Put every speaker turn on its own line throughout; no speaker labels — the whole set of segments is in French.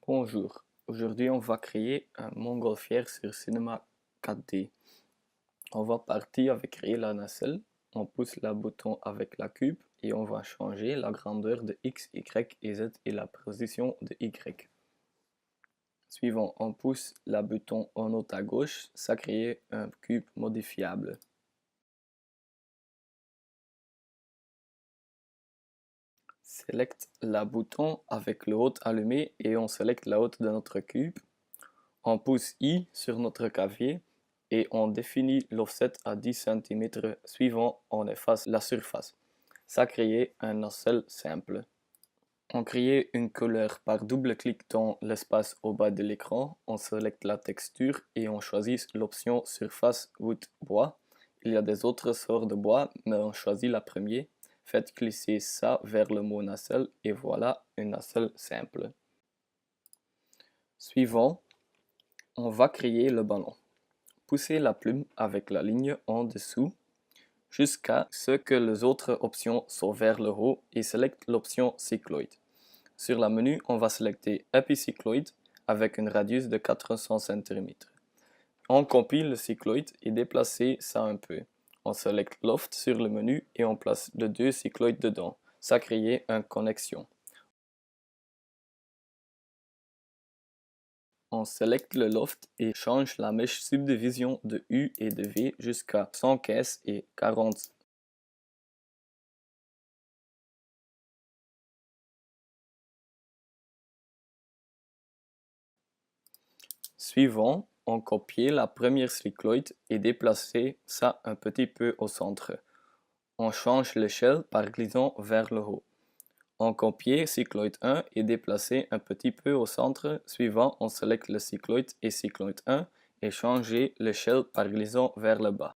Bonjour, aujourd'hui on va créer un montgolfière sur Cinema 4D. On va partir avec créer la nacelle, on pousse le bouton avec la cube et on va changer la grandeur de X, Y et Z et la position de Y. Suivant, on pousse le bouton en haut à gauche, ça crée un cube modifiable. Select le bouton avec le haut allumé et on sélecte la hauteur de notre cube. On pousse I sur notre clavier et on définit l'offset à 10 cm suivant on efface la surface. Ça crée un nacelle simple. On crée une couleur par double-clic dans l'espace au bas de l'écran. On sélecte la texture et on choisit l'option surface wood bois. Il y a des autres sortes de bois, mais on choisit la première. Faites glisser ça vers le mot nacelle et voilà une nacelle simple. Suivant, on va créer le ballon. Poussez la plume avec la ligne en dessous jusqu'à ce que les autres options soient vers le haut et sélecte l'option cycloïde. Sur la menu, on va sélecter épicycloïde avec une radius de 400 cm. On copie le cycloïde et déplace ça un peu. On sélecte loft sur le menu et on place les deux cycloïdes dedans. Ça crée une connexion. On sélecte le loft et change la mèche subdivision de U et de V jusqu'à 115 et 40. Suivant, on copie la première cycloïde et déplacer ça un petit peu au centre. On change l'échelle par glissant vers le haut. On copie cycloïde 1 et déplacer un petit peu au centre. Suivant, on sélecte le cycloïde et cycloïde 1 et changer l'échelle par glissant vers le bas.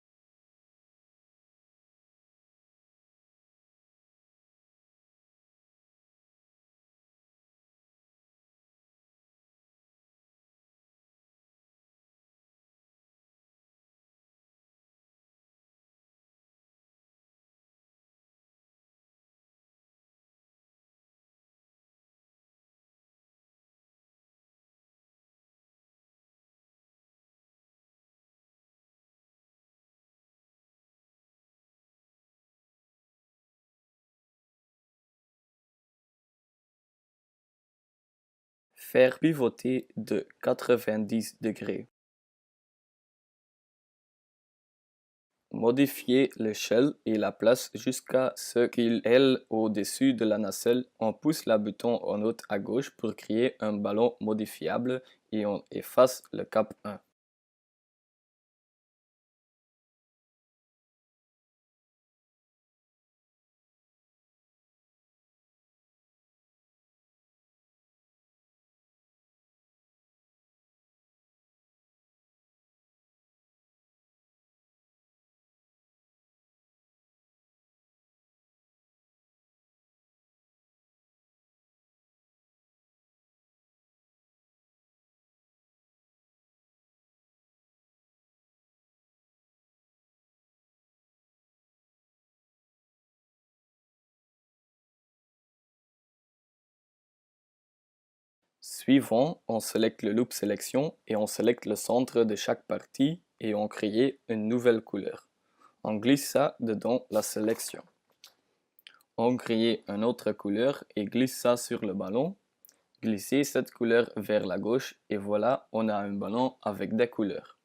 Faire pivoter de 90 degrés. Modifier l'échelle et la place jusqu'à ce qu'il est au-dessus de la nacelle. On pousse le bouton en haut à gauche pour créer un ballon modifiable et on efface le cap 1. Suivant, on sélecte le loop sélection et on sélecte le centre de chaque partie et on crée une nouvelle couleur. On glisse ça dedans la sélection. On crée une autre couleur et glisse ça sur le ballon. Glissez cette couleur vers la gauche et voilà, on a un ballon avec des couleurs.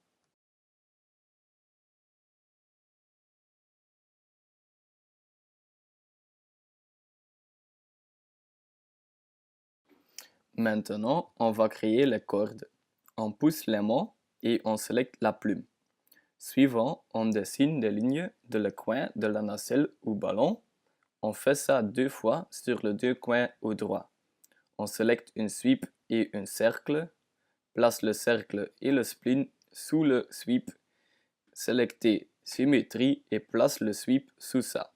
Maintenant, on va créer les cordes. On pousse l'aimant et on sélecte la plume. Suivant, on dessine des lignes de le coin de la nacelle ou ballon. On fait ça 2 fois sur les 2 coins au droit. On sélecte une sweep et un cercle. Place le cercle et le spline sous le sweep. Sélectez symétrie et place le sweep sous ça.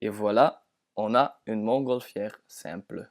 Et voilà, on a une montgolfière simple.